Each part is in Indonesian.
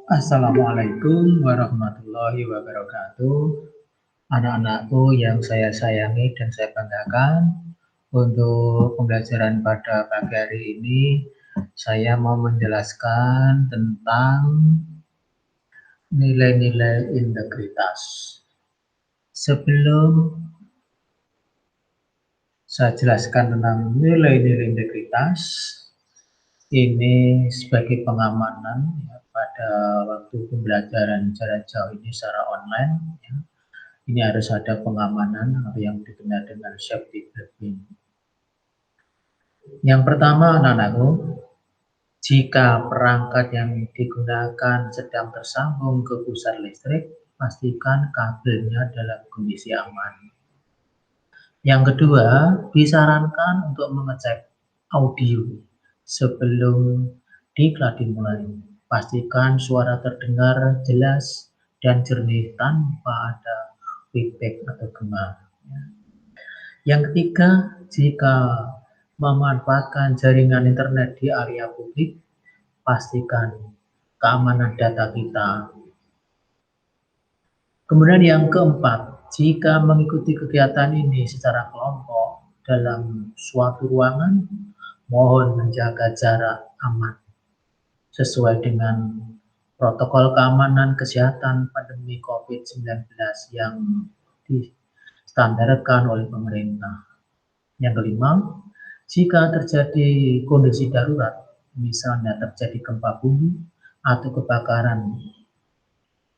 Assalamualaikum warahmatullahi wabarakatuh. Anak-anakku yang saya sayangi dan saya banggakan, untuk pembelajaran pada pagi hari ini, saya mau menjelaskan tentang nilai-nilai integritas. Sebelum saya jelaskan tentang nilai-nilai integritas, ini sebagai pengamanan ya, pada waktu pembelajaran jarak jauh ini secara online. Ya. Ini harus ada pengamanan atau yang dikenal dengan safety blanket. Yang pertama, anak-anakku, jika perangkat yang digunakan sedang tersambung ke pusat listrik, pastikan kabelnya dalam kondisi aman. Yang kedua, disarankan untuk mengecek audio sebelum diklat dimulai. Pastikan suara terdengar jelas dan jernih tanpa ada feedback atau gema. Yang ketiga, jika memanfaatkan jaringan internet di area publik, pastikan keamanan data kita. Kemudian yang keempat, jika mengikuti kegiatan ini secara kelompok dalam suatu ruangan, mohon menjaga jarak aman sesuai dengan protokol keamanan kesehatan pandemi COVID-19 yang distandarkan oleh pemerintah. Yang kelima, jika terjadi kondisi darurat, misalnya terjadi gempa bumi atau kebakaran,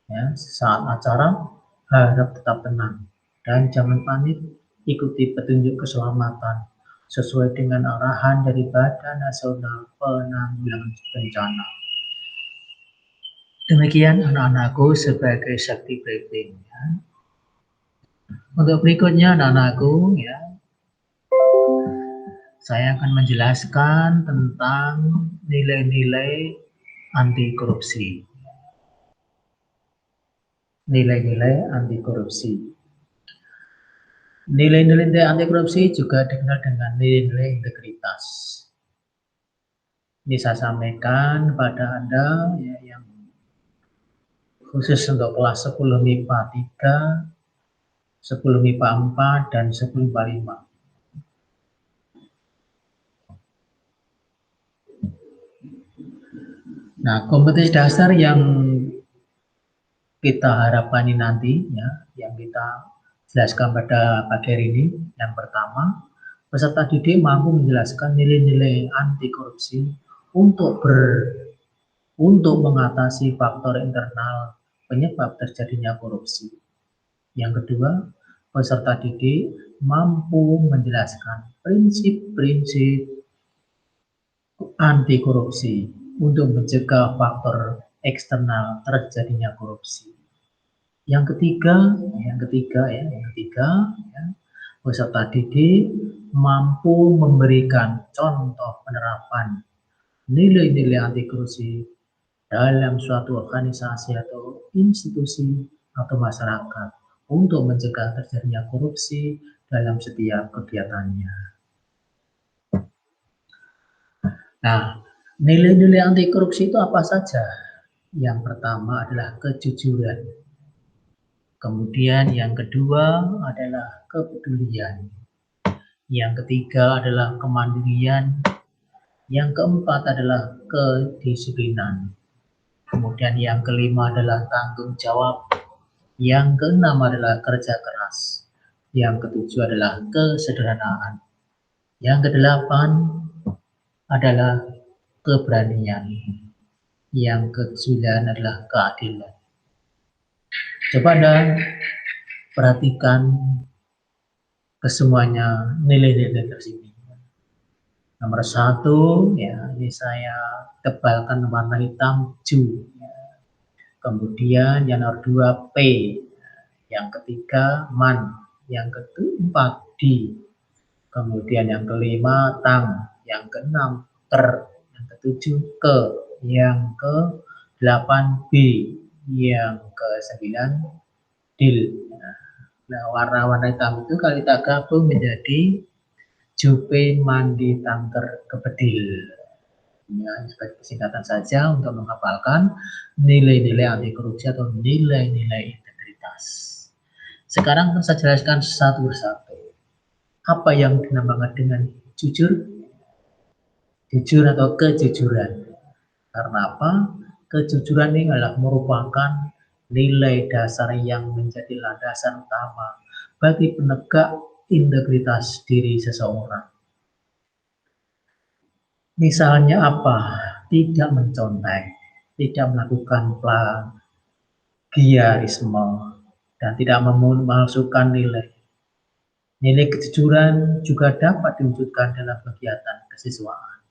ya, saat acara, harap tetap tenang dan jangan panik, ikuti petunjuk keselamatan sesuai dengan arahan dari Badan Nasional Penanggulangan Bencana. Demikian anak-anakku sebagai safety briefing. Ya. Untuk berikutnya anak-anakku, ya, saya akan menjelaskan tentang nilai-nilai anti korupsi. Nilai-nilai anti korupsi. Nilai-nilai anti korupsi juga dikenal dengan nilai-nilai integritas. Ini saya sampaikan pada Anda ya, yang khusus untuk kelas 10 MIPA 3, 10 MIPA 4, dan 10 MIPA 5. Nah, kompetisi dasar yang kita harapkan ini nanti, ya, yang kita jelaskan pada pagi hari ini, yang pertama, peserta didik mampu menjelaskan nilai-nilai anti korupsi untuk mengatasi faktor internal penyebab terjadinya korupsi. Yang kedua, peserta didik mampu menjelaskan prinsip-prinsip anti korupsi untuk mencegah faktor eksternal terjadinya korupsi. Yang ketiga, peserta didik mampu memberikan contoh penerapan nilai-nilai anti korupsi dalam suatu organisasi atau institusi atau masyarakat untuk mencegah terjadinya korupsi dalam setiap kegiatannya. Nah, nilai-nilai anti korupsi itu apa saja? Yang pertama adalah kejujuran. Kemudian yang kedua adalah kepedulian. Yang ketiga adalah kemandirian. Yang keempat adalah kedisiplinan. Kemudian yang kelima adalah tanggung jawab. Yang keenam adalah kerja keras. Yang ketujuh adalah kesederhanaan. Yang kedelapan adalah keberanian. Yang kesembilan adalah keadilan. Coba Anda perhatikan kesemuanya nilai-nilai tersebut. Nomor satu, ya, ini saya tebalkan warna hitam ju. Ya. Kemudian yang nomor dua P, yang ketiga man, yang keempat di, kemudian yang kelima tang, yang keenam ter, yang ketujuh ke, yang ke-8 B, yang ke-9 dil. Nah, warna-warna hitam itu kalau kita gabung menjadi Jupe Mandi Tangker Kepedil. Ya, sebagai singkatan saja untuk menghafalkan nilai-nilai anti korupsi atau nilai-nilai integritas. Sekarang saya jelaskan satu persatu. Apa yang dinamakan dengan jujur? Jujur atau kejujuran. Karena apa? Kejujuran ini adalah merupakan nilai dasar yang menjadi landasan utama bagi penegak integritas diri seseorang. Misalnya apa? Tidak mencontek, tidak melakukan plagiarisme, dan tidak memalsukan nilai. Nilai kejujuran juga dapat diwujudkan dalam kegiatan kesiswaan.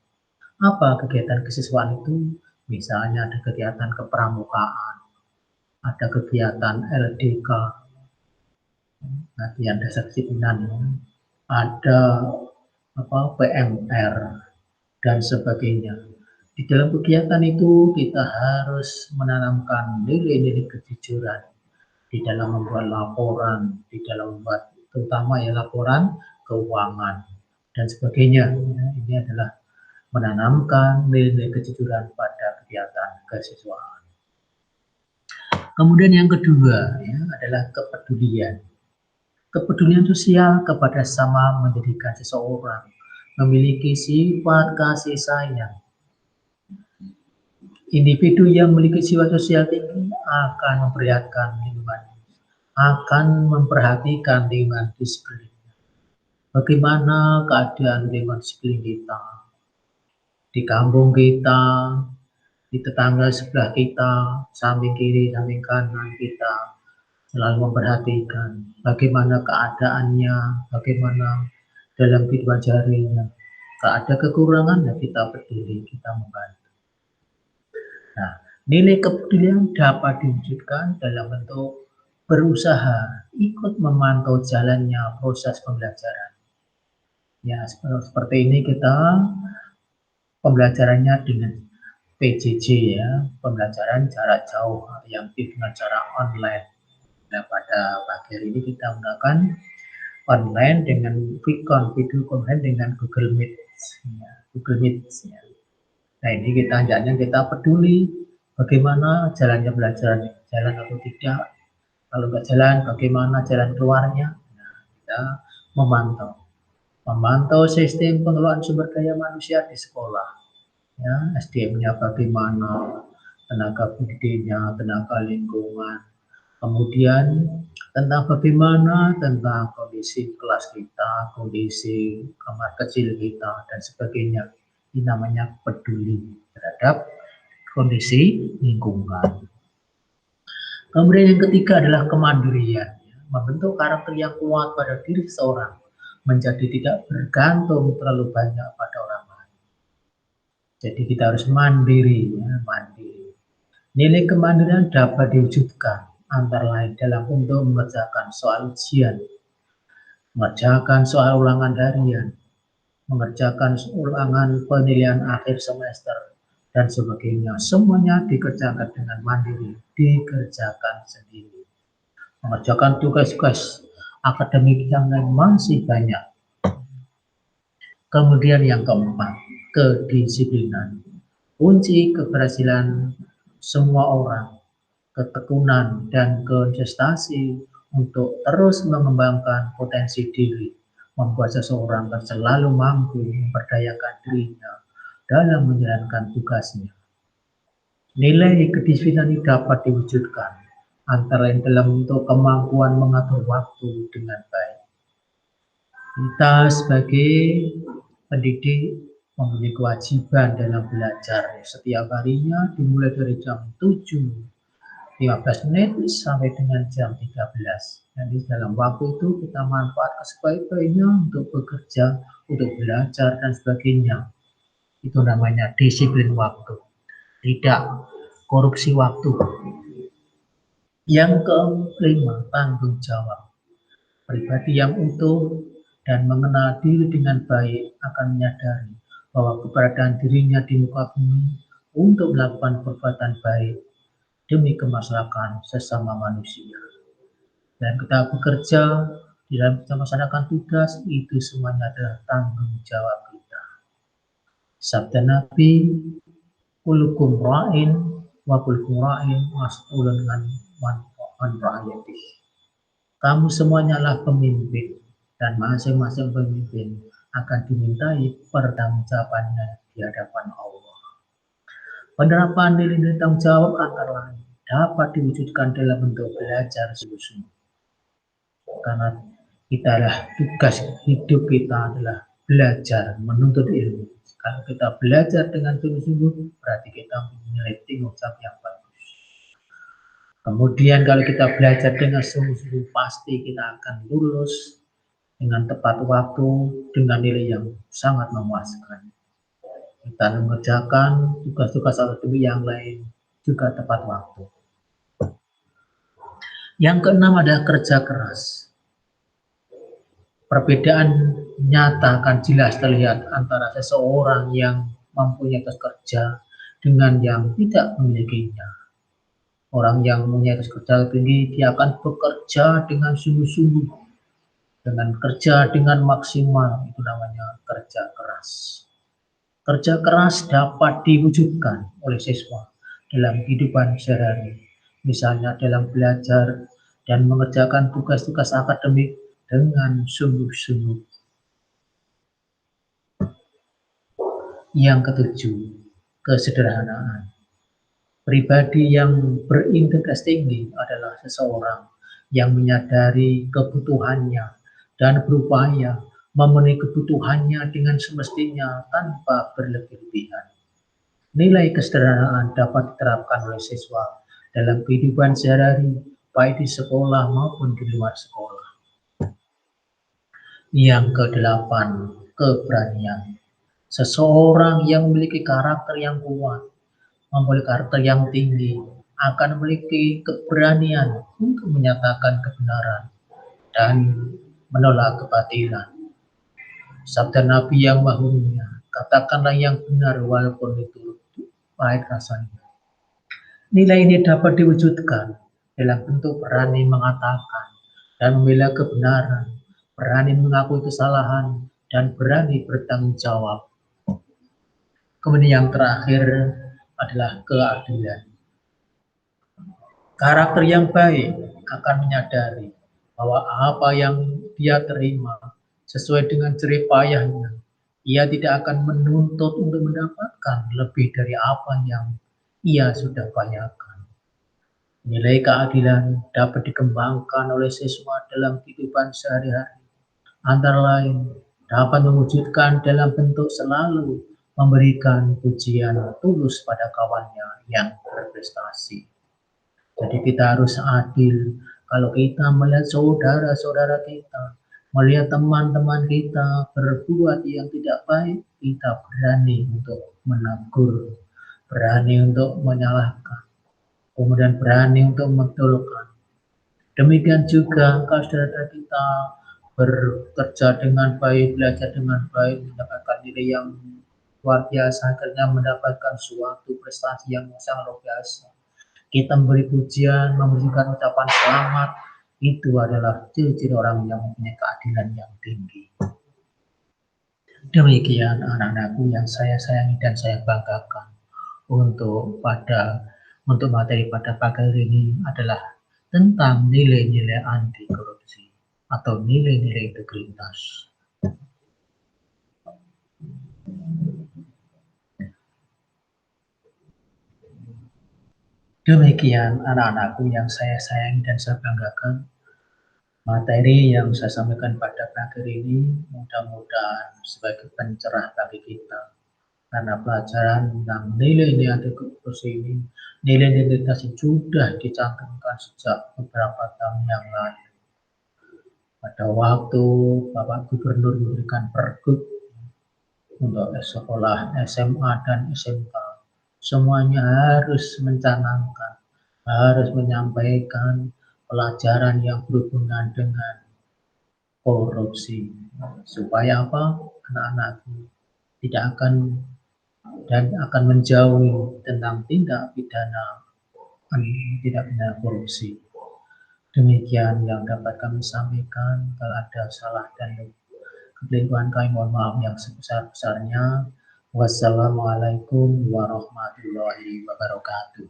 Apa kegiatan kesiswaan itu? Misalnya ada kegiatan kepramukaan, ada kegiatan LDK, latihan dasar kedisiplinan, ada PMR, dan sebagainya. Di dalam kegiatan itu kita harus menanamkan nilai-nilai kejujuran di dalam membuat laporan, di dalam membuat terutama ya laporan keuangan dan sebagainya. Ini adalah menanamkan nilai-nilai kejujuran pada kegiatan kesiswaan. Kemudian yang kedua ya, adalah kepedulian. Kepedulian sosial kepada sesama menjadikan seseorang memiliki sifat kasih sayang. Individu yang memiliki sifat sosial tinggi akan memperhatikan lingkungan, akan memperhatikan lingkungan di sekelilingnya. Bagaimana keadaan lingkungan sekeliling kita, di kampung kita, di tetangga sebelah kita, samping kiri, samping kanan kita, selalu memperhatikan bagaimana keadaannya, bagaimana dalam kehidupan seharinya. Kalau ada kekurangan, ya kita peduli, kita membantu. Nah, nilai kepedulian dapat diwujudkan dalam bentuk berusaha ikut memantau jalannya proses pembelajaran. Ya, seperti ini kita pembelajarannya dengan PJJ ya, pembelajaran jarak jauh yang dengan cara online. Nah, pada pagi hari ini kita menggunakan online dengan video online dengan Google Meet. Ya, Google Meet. Ya. Nah, ini kita hendaknya kita peduli bagaimana jalannya belajar, jalan atau tidak. Kalau nggak jalan, bagaimana jalan keluarnya? Nah, kita memantau sistem pengelolaan sumber daya manusia di sekolah. Ya, SDM-nya bagaimana, tenaga pendidiknya, tenaga lingkungan, kemudian tentang bagaimana tentang kondisi kelas kita, kondisi kamar kecil kita, dan sebagainya. Ini namanya peduli terhadap kondisi lingkungan. Kemudian yang ketiga adalah kemandirian, membentuk karakter yang kuat pada diri seseorang, menjadi tidak bergantung terlalu banyak pada orang lain. Jadi kita harus mandiri, ya, mandiri. Nilai kemandirian dapat diwujudkan antara lain dalam untuk mengerjakan soal ujian, mengerjakan soal ulangan harian, mengerjakan ulangan penilaian akhir semester, dan sebagainya. Semuanya dikerjakan dengan mandiri, dikerjakan sendiri. Mengerjakan tugas-tugas akademik yang lain masih banyak. Kemudian yang keempat, kedisiplinan. Kunci keberhasilan semua orang, ketekunan dan konsentrasi untuk terus mengembangkan potensi diri, membuat seseorang selalu mampu memperdayakan dirinya dalam menjalankan tugasnya. Nilai kedisiplinan ini dapat diwujudkan antara lain dalam bentuk kemampuan mengatur waktu dengan baik. Kita sebagai pendidik mempunyai kewajiban dalam belajar setiap harinya dimulai dari jam 7:15 sampai dengan jam 13. Jadi dalam waktu itu kita manfaatkan sebaik-baiknya untuk bekerja, untuk belajar dan sebagainya. Itu namanya disiplin waktu, tidak korupsi waktu. Yang kelima, tanggung jawab. Pribadi yang utuh dan mengenal diri dengan baik akan menyadari bahwa keberadaan dirinya di muka bumi untuk melakukan perbuatan baik demi kemaslahatan sesama manusia. Dan kita bekerja di dalam kita melaksanakan tugas, itu semuanya adalah tanggung jawab kita. Sabda Nabi, "Kullukum ra'in wa kullukum ra'in mas'ulun an ra'iyatih." Kamu semuanya adalah pemimpin, dan masing-masing pemimpin akan dimintai pertanggungjawabannya di hadapan Allah. Penerapan nilai-nilai tanggung jawab antara lain dapat diwujudkan dalam bentuk belajar sungguh-sungguh. Karena kita adalah tugas hidup kita adalah belajar menuntut ilmu. Kalau kita belajar dengan sungguh-sungguh, berarti kita memiliki tanggung jawab yang bagus. Kemudian kalau kita belajar dengan sungguh-sungguh, pasti kita akan lulus dengan tepat waktu, dengan nilai yang sangat memuaskan. Kita mengerjakan tugas-tugas akademik yang lain juga tepat waktu. Yang keenam adalah kerja keras. Perbedaan nyata akan jelas terlihat antara seseorang yang mempunyai etos kerja dengan yang tidak memilikinya. Orang yang mempunyai etos kerja tinggi, dia akan bekerja dengan sungguh-sungguh, dengan kerja dengan maksimal, itu namanya kerja keras. Kerja keras dapat diwujudkan oleh siswa dalam kehidupan sehari-hari, misalnya dalam belajar dan mengerjakan tugas-tugas akademik dengan sungguh-sungguh. Yang ketujuh, kesederhanaan. Pribadi yang berintegritas tinggi adalah seseorang yang menyadari kebutuhannya dan berupaya memenuhi kebutuhannya dengan semestinya tanpa berlebih-lebihan. Nilai kesederhanaan dapat diterapkan oleh siswa dalam kehidupan sehari-hari, baik di sekolah maupun di luar sekolah. Yang kedelapan, keberanian. Seseorang yang memiliki karakter yang kuat, memiliki karakter yang tinggi, akan memiliki keberanian untuk menyatakan kebenaran dan menolak kebatilan. Sabda Nabi yang mahumnya, katakanlah yang benar walaupun itu pahit rasanya. Nilai ini dapat diwujudkan dalam bentuk berani mengatakan dan membela kebenaran, berani mengakui kesalahan, dan berani bertanggung jawab. Kemudian yang terakhir adalah keadilan. Karakter yang baik akan menyadari bahwa apa yang dia terima sesuai dengan jerih payahnya. Ia tidak akan menuntut untuk mendapatkan lebih dari apa yang ia sudah bayarkan. Nilai keadilan dapat dikembangkan oleh siswa dalam kehidupan sehari-hari. Antara lain, dapat mewujudkan dalam bentuk selalu memberikan pujian tulus pada kawannya yang berprestasi. Jadi kita harus adil. Kalau kita melihat saudara-saudara kita, melihat teman-teman kita berbuat yang tidak baik, kita berani untuk menegur, berani untuk menyalahkan, kemudian berani untuk mentolongkan. Demikian juga kalau saudara kita bekerja dengan baik, belajar dengan baik, mendapatkan nilai yang luar biasa, akhirnya mendapatkan suatu prestasi yang sangat luar biasa. Kita memberi pujian, memberikan ucapan selamat, itu adalah ciri-ciri orang yang mempunyai keadilan yang tinggi. Demikian anak-anakku yang saya sayangi dan saya banggakan. Untuk materi pada pagi hari ini adalah tentang nilai-nilai anti korupsi atau nilai-nilai integritas. Demikian anak-anakku yang saya sayangi dan saya banggakan. Materi yang saya sampaikan pada pagi hari ini mudah-mudahan sebagai pencerah bagi kita. Karena pelajaran tentang nilai-nilai anti korupsi ini, nilai-nilai integritas sudah dicantumkan sejak beberapa tahun yang lalu. Pada waktu Bapak Gubernur memberikan pergub untuk sekolah SMA dan SMK, semuanya harus mencanangkan, harus menyampaikan pelajaran yang berhubungan dengan korupsi, supaya apa? Anak-anak tidak akan dan akan menjauhi tentang tindak pidana korupsi. Demikian yang dapat kami sampaikan. Kalau ada salah dan kekeliruan kami mohon maaf yang sebesar-besarnya. Wassalamualaikum warahmatullahi wabarakatuh.